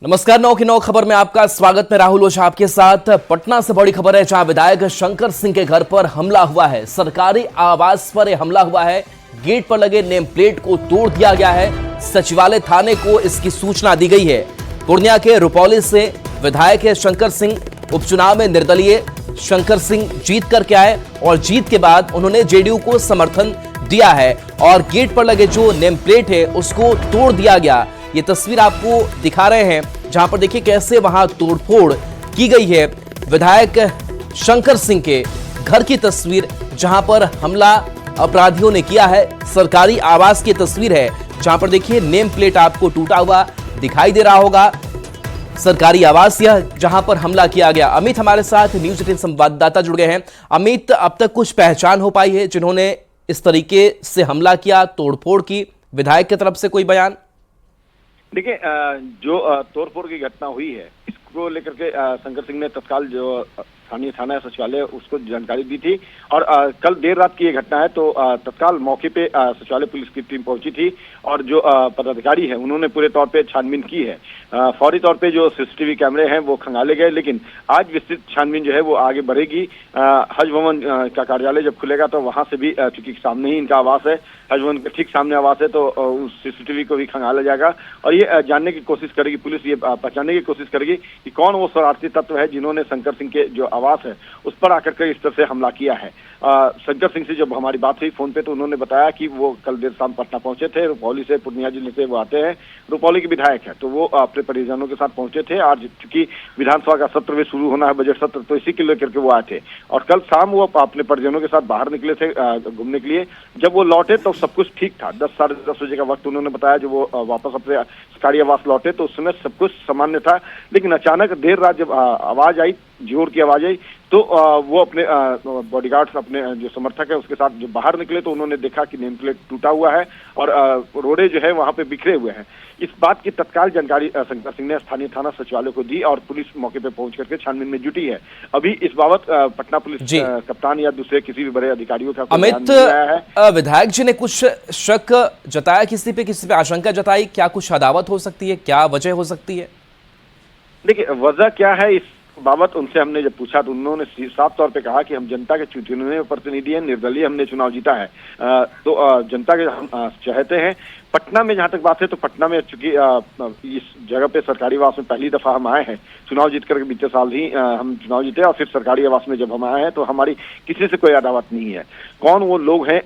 नमस्कार। 9 की 9 खबर में आपका स्वागत। मैं राहुल ओझा आपके साथ। पटना से बड़ी खबर है, जहां विधायक शंकर सिंह के घर पर हमला हुआ है। सरकारी आवास पर यह हमला हुआ है। गेट पर लगे नेम प्लेट को तोड़ दिया गया है। सचिवालय थाने को इसकी सूचना दी गई है। पूर्णिया के रुपौली से विधायक है शंकर सिंह। उपचुनाव में निर्दलीय शंकर सिंह जीत करके आए और जीत के बाद उन्होंने जेडीयू को समर्थन दिया है और गेट पर लगे जो नेम प्लेट है उसको तोड़ दिया गया। ये तस्वीर आपको दिखा रहे हैं, जहां पर देखिए कैसे वहां तोड़फोड़ की गई है। विधायक शंकर सिंह के घर की तस्वीर, जहां पर हमला अपराधियों ने किया है। सरकारी आवास की तस्वीर है, जहां पर देखिए नेम प्लेट आपको टूटा हुआ दिखाई दे रहा होगा। सरकारी आवास यह, जहां पर हमला किया गया। अमित हमारे साथ न्यूज 18 संवाददाता जुड़ गए हैं। अमित, अब तक कुछ पहचान हो पाई है जिन्होंने इस तरीके से हमला किया, तोड़फोड़ की? विधायक की तरफ से कोई बयान? देखिए, जो तोड़फोड़ की घटना हुई है, इसको लेकर के शंकर सिंह ने तत्काल जो स्थानीय थाना सचिवालय उसको जानकारी दी थी और कल देर रात की ये घटना है, तो तत्काल मौके पे सचिवालय पुलिस की टीम पहुंची थी और जो पदाधिकारी है उन्होंने पूरे तौर पे छानबीन की है। फौरी तौर पे जो सीसीटीवी कैमरे हैं वो खंगाले गए, लेकिन आज विस्तृत छानबीन जो है वो आगे बढ़ेगी। हज भवन का कार्यालय जब खुलेगा तो वहां से भी, चूंकि सामने ही इनका आवास है, हज भवन के ठीक सामने आवास है, तो उस सीसीटीवी को भी खंगाला जाएगा और ये जानने की कोशिश करेगी पुलिस, ये पहचानने की कोशिश करेगी कि कौन वो शरारती तत्व है जिन्होंने शंकर सिंह के जो आवास है उस पर आकर के इस तरह से हमला किया है। शंकर सिंह से जब हमारी बात हुई फोन पे, तो उन्होंने बताया कि वो कल देर शाम पटना पहुंचे थे। रुपौली से, पूर्णिया जिले से वो आते हैं, रुपौली के विधायक है, तो वो अपने परिजनों के साथ पहुंचे थे। आज चूंकि विधानसभा का सत्र भी शुरू होना है, बजट सत्र, तो इसी के लेकर के वो आए थे और कल शाम वो अपने परिजनों के साथ बाहर निकले थे घूमने के लिए। जब वो लौटे तो सब कुछ ठीक था। 10 साढ़े 10 बजे का वक्त उन्होंने बताया। जब वो वापस अपने सरकारी आवास लौटे तो उस समय सब कुछ सामान्य था, लेकिन अचानक देर रात जब आवाज आई, जोर की आवाज आई, तो वो अपने बॉडीगार्ड्स, अपने जो समर्थक है उसके साथ जब बाहर निकले तो उन्होंने देखा कि नेम प्लेट टूटा हुआ है और रोड़े जो है वहां पे बिखरे हुए हैं। इस बात की तत्काल जानकारी शंकर सिंह ने स्थानीय थाना सचिवालय को दी और पुलिस मौके पे पहुंच करके छानबीन में जुटी है। अभी इस बाबत पटना पुलिस कप्तान या दूसरे किसी भी बड़े अधिकारियों का अमित, विधायक जी ने कुछ शक जताया किसी पे आशंका जताई? क्या कुछ अदावत हो सकती है? क्या वजह हो सकती है? देखिए, वजह क्या है इस बाबत उनसे हमने जब पूछा तो उन्होंने साफ तौर पे कहा कि हम जनता के चुने प्रतिनिधि हैं, निर्दलीय हमने चुनाव जीता है, तो जनता के हम चाहते हैं। पटना में जहां तक बात है, तो पटना में चूंकि इस जगह पे सरकारी आवास में पहली दफा हम आए हैं, चुनाव जीत करके बीते साल ही हम चुनाव जीते और फिर सरकारी आवास में जब हम आए हैं, तो हमारी किसी से कोई अदावत नहीं है। कौन वो लोग हैं,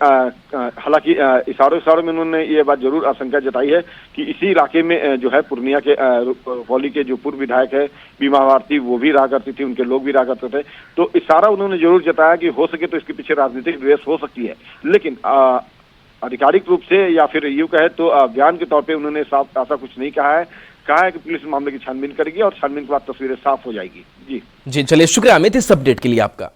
हालांकि इशारों में उन्होंने ये बात जरूर आशंका जताई है कि इसी इलाके में जो है पूर्णिया के रुपौली के जो पूर्व विधायक है बीमा भारती, वो भी रहा करती थी, उनके लोग भी रहा करते थे, तो इशारा उन्होंने जरूर जताया कि हो सके तो इसके पीछे राजनीतिक रेस हो सकती है। लेकिन आधिकारिक रूप से या फिर यूं कहे तो बयान के तौर पे उन्होंने साफ ऐसा कुछ नहीं कहा है कि पुलिस मामले की छानबीन करेगी और छानबीन के बाद तस्वीरें साफ हो जाएगी। जी चलिए, शुक्रिया अमित इस अपडेट के लिए आपका।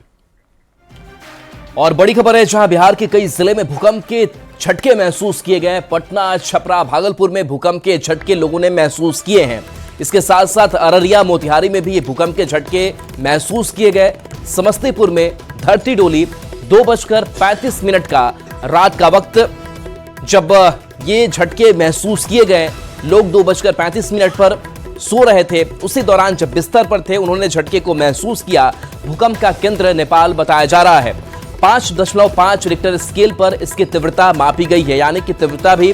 और बड़ी खबर है, जहां बिहार के कई जिले में भूकंप के झटके महसूस किए गए। पटना, छपरा, भागलपुर में भूकंप के झटके लोगों ने महसूस किए हैं। इसके साथ साथ अररिया, मोतिहारी में भी ये भूकंप के झटके महसूस किए गए। समस्तीपुर में धरती डोली 2:35 का रात का वक्त जब ये झटके महसूस किए गए। लोग 2:35 पर सो रहे थे, उसी दौरान जब बिस्तर पर थे उन्होंने झटके को महसूस किया। भूकंप का केंद्र नेपाल बताया जा रहा है। 5.5 रिक्टर स्केल पर इसकी तीव्रता मापी गई है, यानी कि तीव्रता भी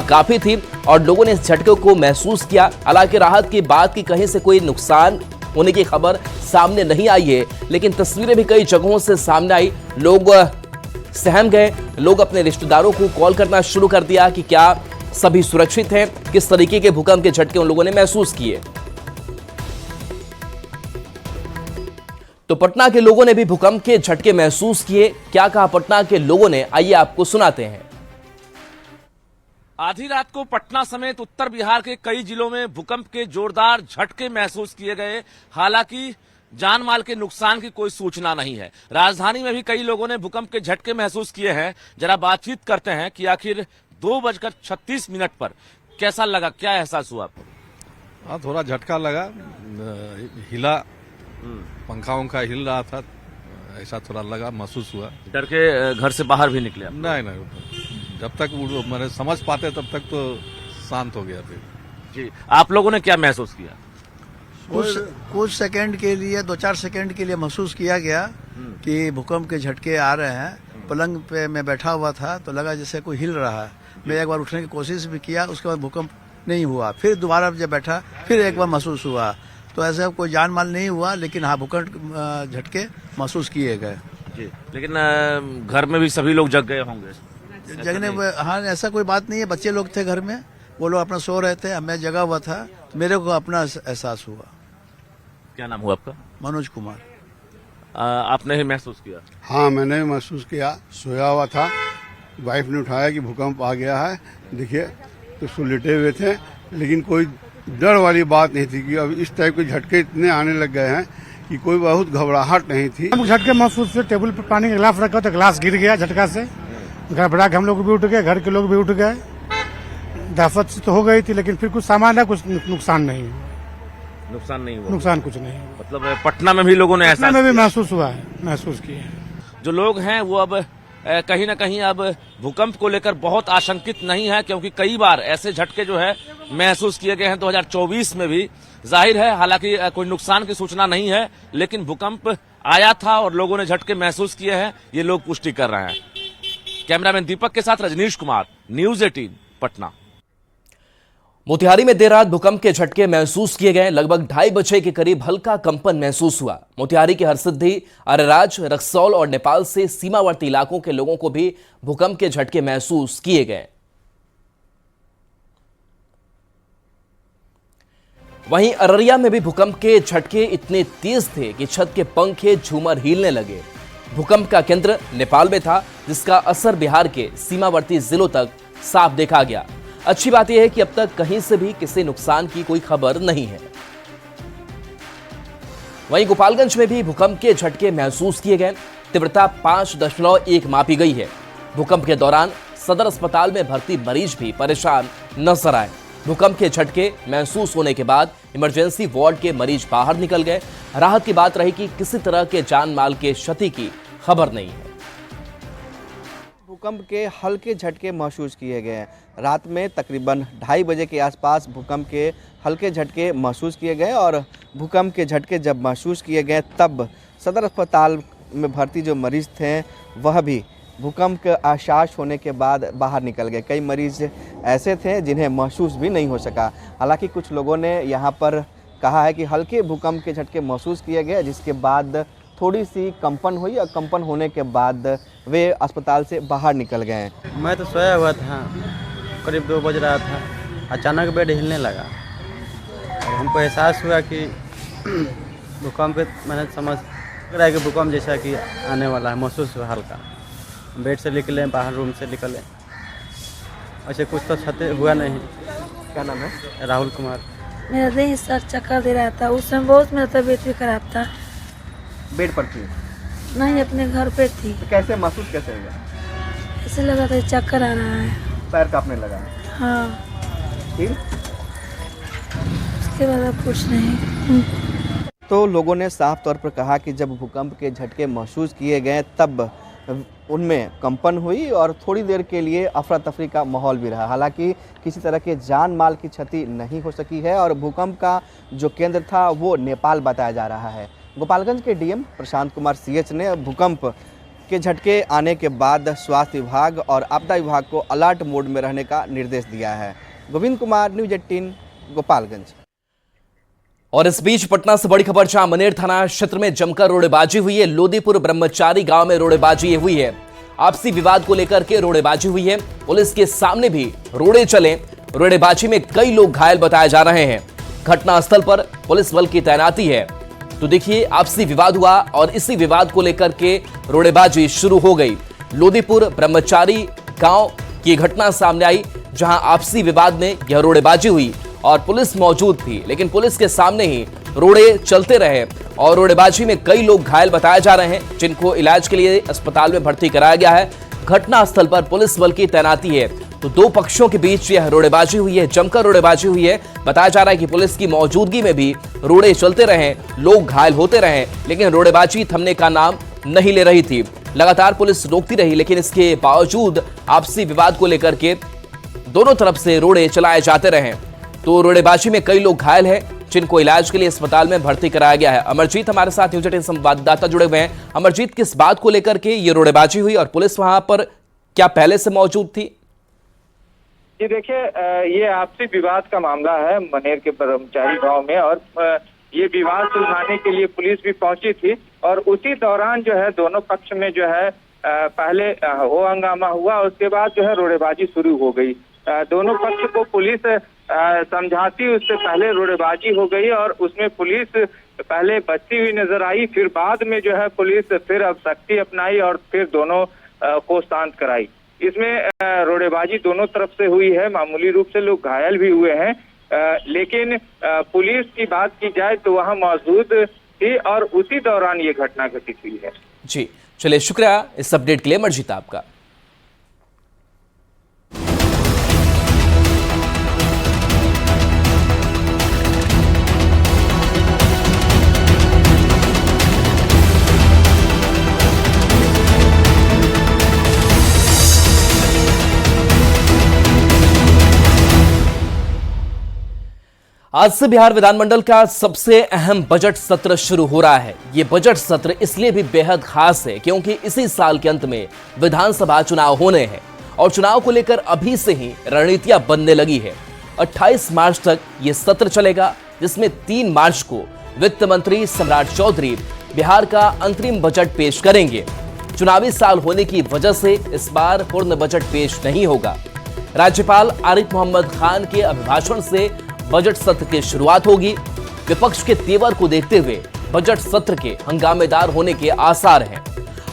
काफी थी और लोगों ने इस झटके को महसूस किया। हालांकि राहत की बात की कहीं से कोई नुकसान होने की खबर सामने नहीं आई है, लेकिन तस्वीरें भी कई जगहों से सामने आई। लोग सहम गए, लोग अपने रिश्तेदारों को कॉल करना शुरू कर दिया कि क्या सभी सुरक्षित हैं, किस तरीके के भूकंप के झटके उन लोगों ने महसूस किए। तो पटना के लोगों ने भी भूकंप के झटके महसूस किए। क्या कहा पटना के लोगों ने, आइए आपको सुनाते हैं। आधी रात को पटना समेत उत्तर बिहार के कई जिलों में भूकंप के जोरदार झटके महसूस किए गए। हालांकि जान माल के नुकसान की कोई सूचना नहीं है। राजधानी में भी कई लोगों ने भूकंप के झटके महसूस किए हैं। जरा बातचीत करते हैं कि आखिर 2:36 पर कैसा लगा, क्या एहसास हुआ आपको? हाँ, थोड़ा झटका लगा, हिला, पंखा वंखा हिल रहा था, ऐसा थोड़ा लगा, महसूस हुआ। डर के घर से बाहर भी निकले? नहीं, जब तक मैंने समझ पाते तब तक तो शांत हो गया। फिर जी, आप लोगों ने क्या महसूस किया? कुछ सेकंड के लिए 2-4 सेकंड के लिए महसूस किया गया कि भूकंप के झटके आ रहे हैं। पलंग पे मैं बैठा हुआ था तो लगा जैसे कोई हिल रहा है। मैं एक बार उठने की कोशिश भी किया, उसके बाद भूकंप नहीं हुआ। फिर दोबारा जब बैठा फिर एक बार महसूस हुआ। तो ऐसा कोई जान माल नहीं हुआ, लेकिन हाँ भूकंप झटके महसूस किए गए। जी, लेकिन घर में भी सभी लोग जग गए होंगे? जगने हाँ ऐसा कोई बात नहीं है। बच्चे लोग थे घर में, वो लोग अपना सो रहे थे, मैं जगा हुआ था, तो मेरे को अपना एहसास हुआ। क्या नाम हुआ आपका? मनोज कुमार। आपने ही महसूस किया? हाँ, मैंने भी महसूस किया। सोया हुआ था, वाइफ ने उठाया कि भूकंप आ गया है, देखिए तो सो लेटे हुए थे, लेकिन कोई डर वाली बात नहीं थी कि अब इस टाइप के झटके इतने आने लग गए हैं कि कोई बहुत घबराहट नहीं थी। झटके महसूस हुए। टेबल पर पानी का गिलास रखा तो गिलास गिर गया झटका से। घबरा के हम लोग भी उठ गए, घर के लोग भी उठ गए। दहशत तो हो गई थी, लेकिन फिर कुछ सामान है, कुछ नुकसान नहीं हुआ। नुकसान नहीं हुआ? नुकसान कुछ नहीं हुआ। मतलब पटना में भी लोगों ने ऐसा में भी महसूस हुआ है, महसूस किया है। जो लोग हैं वो अब कहीं ना कहीं अब भूकंप को लेकर बहुत आशंकित नहीं है, क्योंकि कई बार ऐसे झटके जो है महसूस किए गए हैं 2024 में भी। जाहिर है हालांकि कोई नुकसान की सूचना नहीं है, लेकिन भूकंप आया था और लोगों ने झटके महसूस किए हैं, ये लोग पुष्टि कर रहे हैं। कैमरामैन दीपक के साथ रजनीश कुमार, न्यूज 18 पटना। मोतिहारी में देर रात भूकंप के झटके महसूस किए गए। लगभग 2:30 बजे के करीब हल्का कंपन महसूस हुआ। मोतिहारी के हरसिद्धि, अरेराज, रक्सौल और नेपाल से सीमावर्ती इलाकों के लोगों को भी भूकंप के झटके महसूस किए गए। वहीं अररिया में भी भूकंप के झटके इतने तेज थे कि छत के पंखे झूमर हिलने लगे। भूकंप का केंद्र नेपाल में था, जिसका असर बिहार के सीमावर्ती जिलों तक साफ देखा गया। अच्छी बात यह है कि अब तक कहीं से भी किसी नुकसान की कोई खबर नहीं है। वहीं गोपालगंज में भी भूकंप के झटके महसूस किए गए। तीव्रता 5.1 मापी गई है। भूकंप के दौरान सदर अस्पताल में भर्ती मरीज भी परेशान नजर आए। भूकंप के झटके महसूस होने के बाद इमरजेंसी वार्ड के मरीज बाहर निकल गए। राहत की बात रही कि किसी तरह के जान माल के क्षति की खबर नहीं है। भूकंप के हल्के झटके महसूस किए गए। रात में तकरीबन 2:30 बजे के आसपास भूकंप के हल्के झटके महसूस किए गए और भूकंप के झटके जब महसूस किए गए तब सदर अस्पताल में भर्ती जो मरीज थे वह भी भूकंप के आशास होने के बाद बाहर निकल गए। कई मरीज ऐसे थे जिन्हें महसूस भी नहीं हो सका। हालांकि कुछ लोगों ने यहाँ पर कहा है कि हल्के भूकंप के झटके महसूस किए गए, जिसके बाद थोड़ी सी कंपन हुई और कंपन होने के बाद वे अस्पताल से बाहर निकल गए। मैं तो सोया हुआ था, करीब 2 बज रहा था, अचानक बेड हिलने लगा और हमको एहसास हुआ कि भूकंप, मैंने समझ रहा है कि भूकंप जैसा कि आने वाला है, महसूस हुआ हल्का। बेड से निकले, बाहर रूम से निकले, ऐसे कुछ तो क्षति हुआ नहीं। क्या नाम है? राहुल कुमार। मेरा देह सर चक्कर दे रहा था, उस समय बहुत मेरा तबीयत भी खराब था। बेड पर थी? नहीं, अपने घर पे थी। तो कैसे महसूस कैसे हुआ? ऐसे लगा था चक्कर आ रहा है, पैर कांपने लगा। हाँ, फिर उसके बाद अब कुछ नहीं। तो लोगों ने साफ तौर पर कहा कि जब भूकंप के झटके महसूस किए गए तब उनमें कंपन हुई और थोड़ी देर के लिए अफरा तफरी का माहौल भी रहा। हालांकि किसी तरह के जान माल की क्षति नहीं हो सकी है और भूकंप का जो केंद्र था वो नेपाल बताया जा रहा है। गोपालगंज के डीएम प्रशांत कुमार सीएच ने भूकंप के झटके आने के बाद स्वास्थ्य विभाग और आपदा विभाग को अलर्ट मोड में रहने का निर्देश दिया है। गोविंद कुमार, न्यूज 18 गोपालगंज। और इस बीच पटना से बड़ी खबर, जहां मनेर थाना क्षेत्र में जमकर रोड़ेबाजी हुई है। लोदीपुर ब्रह्मचारी गांव में रोड़ेबाजी हुई है। आपसी विवाद को लेकर के रोड़ेबाजी हुई है। पुलिस के सामने भी रोड़े चले। रोड़ेबाजी में कई लोग घायल बताए जा रहे हैं। घटनास्थल पर पुलिस बल की तैनाती है। तो देखिए, आपसी विवाद हुआ और इसी विवाद को लेकर के रोड़ेबाजी शुरू हो गई। लोदीपुर ब्रह्मचारी गांव की घटना सामने आई, जहां आपसी विवाद में यह रोड़ेबाजी हुई और पुलिस मौजूद थी, लेकिन पुलिस के सामने ही रोड़े चलते रहे और रोड़ेबाजी में कई लोग घायल बताए जा रहे हैं, जिनको इलाज के लिए अस्पताल में भर्ती कराया गया है। घटनास्थल पर पुलिस बल की तैनाती है। तो दो पक्षों के बीच यह रोड़ेबाजी हुई है, जमकर रोड़ेबाजी हुई है। बताया जा रहा है कि पुलिस की मौजूदगी में भी रोड़े चलते रहे, लोग घायल होते रहे, लेकिन रोड़ेबाजी थमने का नाम नहीं ले रही थी। लगातार पुलिस रोकती रही, लेकिन इसके बावजूद आपसी विवाद को लेकर के दोनों तरफ से रोड़े चलाए जाते रहे। तो रोड़ेबाजी में कई लोग घायल हैं, जिनको इलाज के लिए अस्पताल में भर्ती कराया गया है। अमरजीत हमारे साथ न्यूज 18 संवाददाता जुड़े हुए हैं। अमरजीत, किस बात को लेकर के ये रोड़ेबाजी हुई और पुलिस वहां पर क्या पहले से मौजूद थी? जी देखिए, ये आपसी विवाद का मामला है मनेर के ब्रह्मचारी गांव में, और ये विवाद सुलझाने के लिए पुलिस भी पहुंची थी और उसी दौरान जो है दोनों पक्ष में जो है पहले हो हंगामा हुआ, उसके बाद जो है रोड़ेबाजी शुरू हो गई। दोनों पक्ष को पुलिस समझाती, उससे पहले रोड़ेबाजी हो गई और उसमें पुलिस पहले बचती हुई नजर आई, फिर बाद में जो है पुलिस फिर अब सख्ती अपनाई और फिर दोनों को शांत कराई। इसमें रोड़ेबाजी दोनों तरफ से हुई है, मामूली रूप से लोग घायल भी हुए हैं, लेकिन पुलिस की बात की जाए तो वहां मौजूद थी और उसी दौरान ये घटना घटित हुई है। जी चलिए, शुक्रिया इस अपडेट के लिए अमरजीत आपका। आज से बिहार विधानमंडल का सबसे अहम बजट सत्र शुरू हो रहा है। ये बजट सत्र इसलिए भी बेहद खास है क्योंकि इसी साल के अंत में विधानसभा चुनाव होने हैं और चुनाव को लेकर अभी से ही रणनीतियां बनने लगी है। 28 मार्च तक ये सत्र चलेगा, जिसमें 3 मार्च को वित्त मंत्री सम्राट चौधरी बिहार का अंतरिम बजट पेश करेंगे। चुनावी साल होने की वजह से इस बार पूर्ण बजट पेश नहीं होगा। राज्यपाल आरिफ मोहम्मद खान के अभिभाषण से बजट सत्र की शुरुआत होगी। विपक्ष के तेवर को देखते हुए बजट सत्र के हंगामेदार होने के आसार हैं।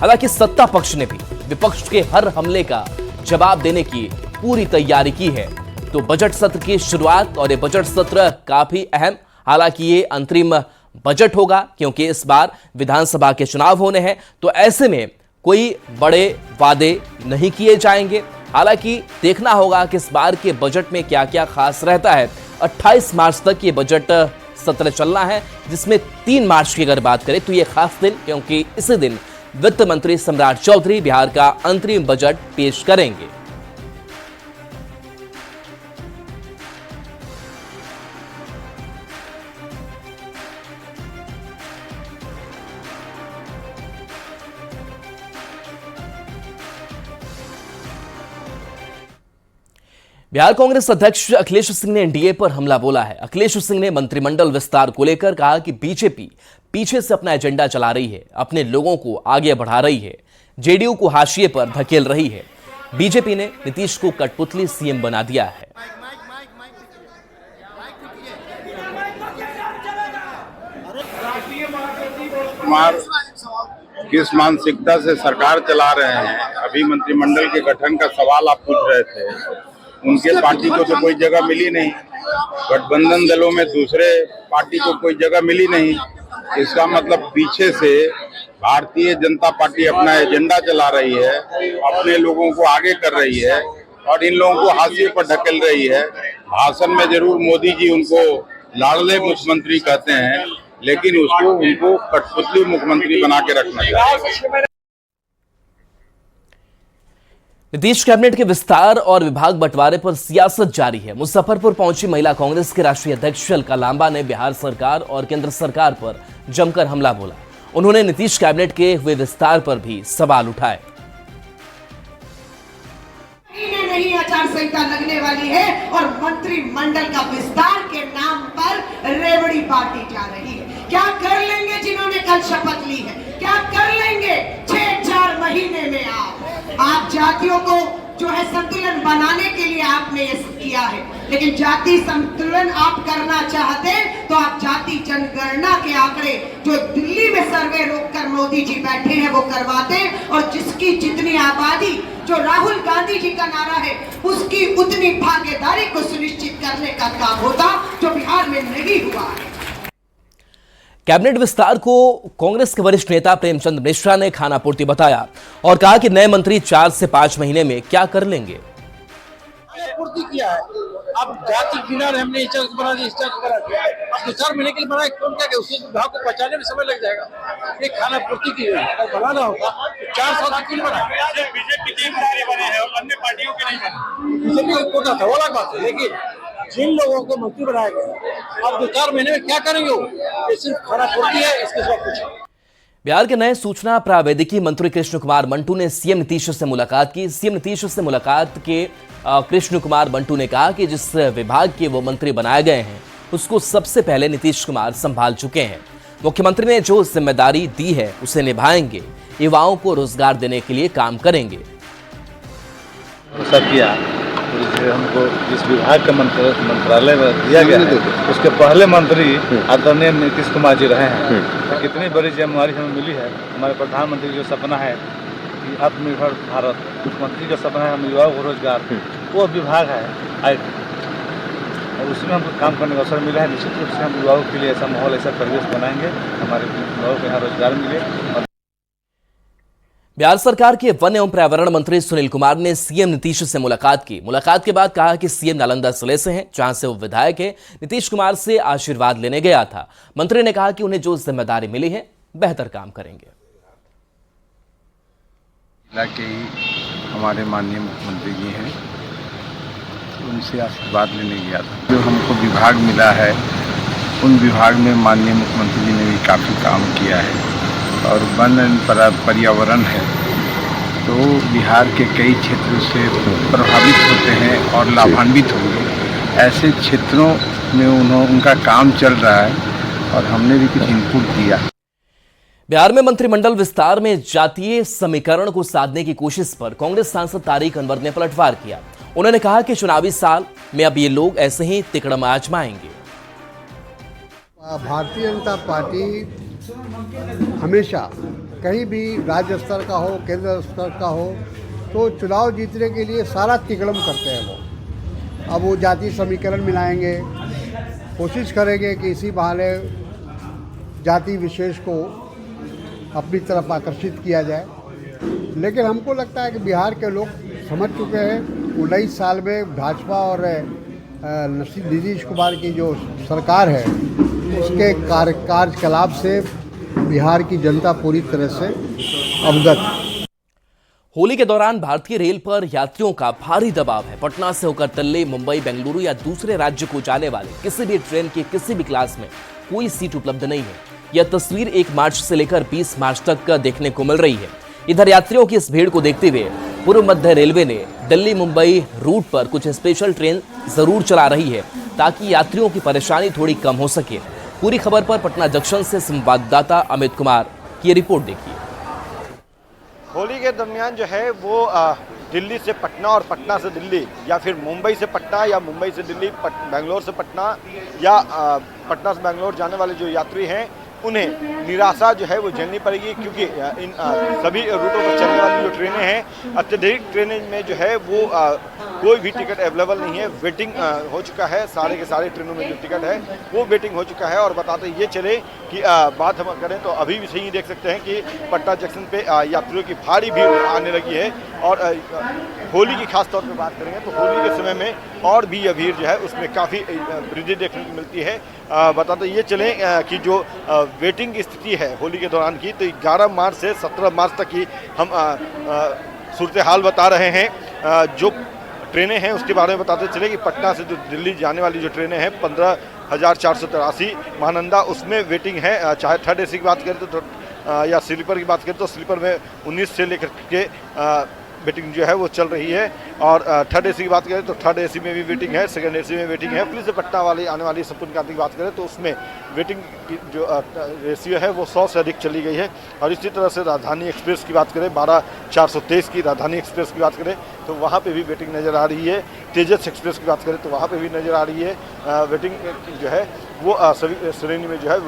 हालांकि सत्ता पक्ष ने भी विपक्ष के हर हमले का जवाब देने की पूरी तैयारी की है। तो बजट सत्र की शुरुआत और ये बजट सत्र काफी अहम, हालांकि ये अंतरिम बजट होगा क्योंकि इस बार विधानसभा के चुनाव होने हैं, तो ऐसे में कोई बड़े वादे नहीं किए जाएंगे। हालांकि देखना होगा कि इस बार के बजट में क्या क्या खास रहता है। 28 मार्च तक ये बजट सत्र चलना है, जिसमें 3 मार्च की अगर बात करें तो ये खास दिन, क्योंकि इसी दिन वित्त मंत्री सम्राट चौधरी बिहार का अंतरिम बजट पेश करेंगे। बिहार कांग्रेस अध्यक्ष अखिलेश सिंह ने एनडीए पर हमला बोला है। अखिलेश सिंह ने मंत्रिमंडल विस्तार को लेकर कहा कि बीजेपी पीछे से अपना एजेंडा चला रही है, अपने लोगों को आगे बढ़ा रही है, जेडीयू को हाशिए पर धकेल रही है। बीजेपी ने नीतीश को कठपुतली सीएम बना दिया है। किस मानसिकता से सरकार चला रहे हैं? अभी मंत्रिमंडल के गठन का सवाल आप पूछ रहे थे। उनके पार्टी को तो कोई जगह मिली नहीं, गठबंधन दलों में दूसरे पार्टी को कोई जगह मिली नहीं। इसका मतलब पीछे से भारतीय जनता पार्टी अपना एजेंडा चला रही है, अपने लोगों को आगे कर रही है और इन लोगों को हाशिए पर ढकेल रही है। भाषण में जरूर मोदी जी उनको लाडले मुख्यमंत्री कहते हैं, लेकिन उनको कठपुतली मुख्यमंत्री बना के रखना चाहिए। नीतीश कैबिनेट के विस्तार और विभाग बंटवारे पर सियासत जारी है। मुजफ्फरपुर पहुंची महिला कांग्रेस के राष्ट्रीय अध्यक्ष अलका लांबा ने बिहार सरकार और केंद्र सरकार पर जमकर हमला बोला। उन्होंने नीतीश कैबिनेट के हुए विस्तार पर भी सवाल उठाए। नहीं आचार संहिता लगने वाली है और मंत्रिमंडल का विस्तार के नाम पर रेवड़ी पार्टी जा रही है। क्या कर लेंगे जिन्होंने कल शपथ ली है? क्या कर लेंगे 6-4 महीने में? आप जातियों को जो है संतुलन बनाने के लिए आपने ये किया है, लेकिन जाति संतुलन आप करना चाहते तो आप जाति जनगणना के आंकड़े जो दिल्ली में सर्वे रोककर मोदी जी बैठे हैं वो करवाते, और जिसकी जितनी आबादी जो राहुल गांधी जी का नारा है उसकी उतनी भागीदारी को सुनिश्चित करने का काम होता, जो बिहार में नहीं हुआ है। कैबिनेट विस्तार को कांग्रेस के वरिष्ठ नेता प्रेमचंद मिश्रा ने खानापूर्ति बताया और कहा कि नए मंत्री 4 से 5 महीने में क्या कर लेंगे। पूर्ति किया है, अब जाति बिना हमने इस बना दी, इस बना दिया, अब 2-4 महीने के लिए बनाए, कौन क्या उस विभाग को पहुंचाने में समय लग जाएगा। ये खानापूर्ति की है, बनाना होगा 4 साल तक क्यों बना? बीजेपी के बने हैं और अन्य पार्टियों के नहीं बने। बीजेपी को कोटा था वो अलग बात है, लेकिन जिन लोगों को मंत्री बनाया गया अब 2-4 महीने में क्या करेंगे वो? ये सिर्फ खरापूर्ति है, इसके सिवा कुछ नहीं। बिहार के नए सूचना प्रावैधिकी मंत्री कृष्ण कुमार मंटू ने सीएम नीतीश से मुलाकात की। सीएम नीतीश से मुलाकात के कृष्ण कुमार मंटू ने कहा कि जिस विभाग के वो मंत्री बनाए गए हैं उसको सबसे पहले नीतीश कुमार संभाल चुके हैं। मुख्यमंत्री ने जो जिम्मेदारी दी है उसे निभाएंगे, युवाओं को रोजगार देने के लिए काम करेंगे। सब किया हमको जिस विभाग का मंत्रालय दिया गया है उसके पहले मंत्री आदरणीय नीतीश कुमार जी रहे हैं। कितनी बड़ी जिम्मेदारी हमें मिली है। हमारे प्रधानमंत्री जो सपना है कि आत्मनिर्भर भारत, मुख्यमंत्री का सपना है हम युवाओं को रोजगार, वो विभाग है और उसमें हमको काम करने का अवसर मिला है। निश्चित रूप से हम युवाओं के लिए ऐसा माहौल, ऐसा परिवेश बनाएंगे हमारे युवाओं को यहाँ रोजगार मिले। बिहार सरकार के वन एवं पर्यावरण मंत्री सुनील कुमार ने सीएम नीतीश से मुलाकात की। मुलाकात के बाद कहा कि सीएम नालंदा जिले से हैं, जहां से वो विधायक है। नीतीश कुमार से आशीर्वाद लेने गया था। मंत्री ने कहा कि उन्हें जो जिम्मेदारी मिली है बेहतर काम करेंगे। के ही हमारे माननीय मुख्यमंत्री जी हैं, उनसे आशीर्वाद लेने गया था। जो हमको विभाग मिला है उन विभाग में माननीय मुख्यमंत्री जी ने भी काफ़ी काम किया है और वन पर्यावरण है तो बिहार के कई क्षेत्रों से प्रभावित होते हैं और लाभान्वित होंगे। ऐसे क्षेत्रों में उनका काम चल रहा है और हमने भी कुछ इनपुट दिया। बिहार में मंत्रिमंडल विस्तार में जातीय समीकरण को साधने की कोशिश पर कांग्रेस सांसद तारिक अनवर ने पलटवार किया। उन्होंने कहा कि चुनावी साल में अब ये लोग ऐसे ही तिकड़म आजमाएंगे। भारतीय जनता पार्टी हमेशा कहीं भी राज्य स्तर का हो, केंद्र स्तर का हो, तो चुनाव जीतने के लिए सारा तिकड़म करते हैं वो। अब वो जाति समीकरण मिलाएंगे, कोशिश करेंगे कि इसी बहाने जाति विशेष को अपनी तरफ आकर्षित किया जाए। लेकिन हमको लगता है कि बिहार के लोग समझ चुके हैं 19 साल में भाजपा और नीतीश कुमार की जो सरकार है उसके कार्यकलाप से बिहार की जनता पूरी तरह से अवगत। होली के दौरान भारतीय रेल पर यात्रियों का भारी दबाव है। पटना से होकर दिल्ली, मुंबई, बेंगलुरु या दूसरे राज्य को जाने वाले किसी भी ट्रेन की किसी भी क्लास में कोई सीट उपलब्ध नहीं है। यह तस्वीर 1 मार्च से लेकर 20 मार्च तक देखने को मिल रही है। इधर यात्रियों की इस भीड़ को देखते हुए पूर्व मध्य रेलवे ने दिल्ली मुंबई रूट पर कुछ स्पेशल ट्रेन जरूर चला रही है ताकि यात्रियों की परेशानी थोड़ी कम हो सके। पूरी खबर पर पटना जंक्शन से संवाददाता अमित कुमार की रिपोर्ट देखिए। होली के दरमियान जो है वो दिल्ली से पटना और पटना से दिल्ली या फिर मुंबई से पटना या मुंबई से दिल्ली, बेंगलोर से पटना या पटना से बेंगलोर जाने वाले जो यात्री हैं उन्हें निराशा जो है वो झेलनी पड़ेगी, क्योंकि इन सभी रूटों पर चलने वाली जो ट्रेनें हैं अत्यधिक ट्रेनें में जो है वो कोई भी टिकट अवेलेबल नहीं है। वेटिंग हो चुका है, सारे के सारे ट्रेनों में जो टिकट है वो वेटिंग हो चुका है। और बताते ये चले कि बात हम करें तो अभी भी सही देख सकते हैं कि पटना जंक्शन पे यात्रियों की भारी भीड़ आने लगी है। और होली की खास तौर पे बात करेंगे तो होली के समय में और भी यह भीड़ जो है उसमें काफ़ी वृद्धि देखने को मिलती है। बताते ये चलें कि जो वेटिंग की स्थिति है होली के दौरान की, तो 11 मार्च से 17 मार्च तक की हम सूरत हाल बता रहे हैं। जो ट्रेनें हैं उसके बारे में बताते चले कि पटना से जो दिल्ली जाने वाली जो ट्रेनें हैं 15,483 महानंदा, उसमें वेटिंग है। चाहे थर्ड एसी की बात करें तो या स्लीपर की बात करें तो स्लीपर में 19 से लेकर के वेटिंग जो है वो चल रही है। और थर्ड एसी की बात करें तो थर्ड एसी में भी वेटिंग है, सेकंड एसी में वेटिंग है। पुलिस से पटना वाली आने वाली संपूर्ण क्रांति की बात करें तो उसमें वेटिंग की जो रेशियो है वो 100 से अधिक चली गई है। और इसी तरह से राजधानी एक्सप्रेस की बात करें 12,423 की राजधानी एक्सप्रेस की बात करें तो वहाँ पे भी वेटिंग नज़र आ रही है। तेजस एक्सप्रेस की बात करें तो वहाँ पे भी नज़र आ रही है। वेटिंग जो है वो सभी श्रेणी में जो है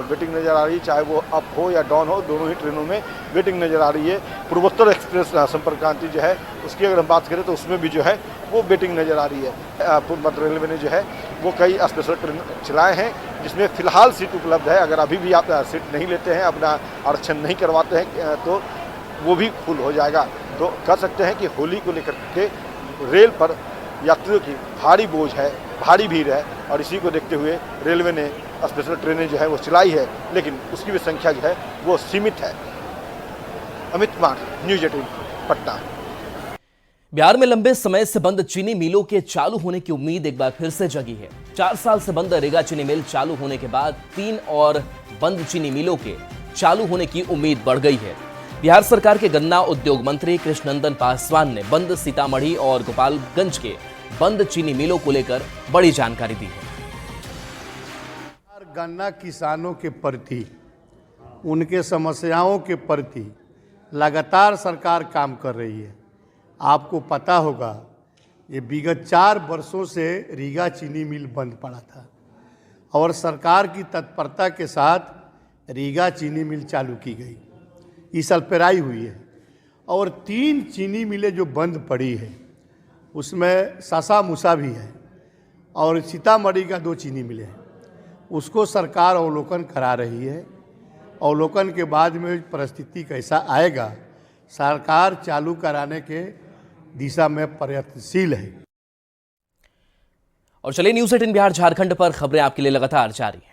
वेटिंग नज़र आ रही है, चाहे वो अप हो या डाउन हो, दोनों ही ट्रेनों में वेटिंग नज़र आ रही है। पूर्वोत्तर एक्सप्रेस संपर्क क्रांति जो है उसकी अगर हम बात करें तो उसमें भी जो है वो वेटिंग नज़र आ रही है। पूर्व मध्य रेलवे ने जो है वो कई स्पेशल ट्रेन चलाए हैं जिसमें फ़िलहाल सीट उपलब्ध है। अगर अभी भी आप सीट नहीं लेते हैं, अपना आरक्षण नहीं करवाते हैं तो वो भी फुल हो जाएगा। तो कह सकते हैं कि होली को लेकर के रेल पर यात्रियों की भारी बोझ है, भारी भीड़ है। और इसी को देखते हुए रेलवे ने स्पेशल ट्रेनें जो है वो चलाई है, लेकिन उसकी भी संख्या जो है वो सीमित है। अमित कुमार, न्यूज़ 18 पटना। बिहार में लंबे समय से बंद चीनी मिलों के चालू होने की उम्मीद एक बार फिर से जगी है। 4 साल से बंद रीगा चीनी मिल चालू होने के बाद 3 और बंद चीनी मिलों के चालू होने की उम्मीद बढ़ गई है। बिहार सरकार के गन्ना उद्योग मंत्री कृष्णनंदन पासवान ने बंद सीतामढ़ी और गोपालगंज के बंद चीनी मिलों को लेकर बड़ी जानकारी दी है। गन्ना किसानों के प्रति, उनके समस्याओं के प्रति लगातार सरकार काम कर रही है। आपको पता होगा ये विगत 4 वर्षों से रीगा चीनी मिल बंद पड़ा था और सरकार की तत्परता के साथ रीगा चीनी मिल चालू की गई, इस अल्पराई हुई है। और 3 चीनी मिलें जो बंद पड़ी है उसमें सासा मूसा भी है और सीतामढ़ी का 2 चीनी मिलें हैं, उसको सरकार अवलोकन करा रही है। अवलोकन के बाद में परिस्थिति कैसा आएगा, सरकार चालू कराने के दिशा में प्रयत्नशील है। और चलिए न्यूज़ 18 बिहार झारखंड पर खबरें आपके लिए लगातार जारी है।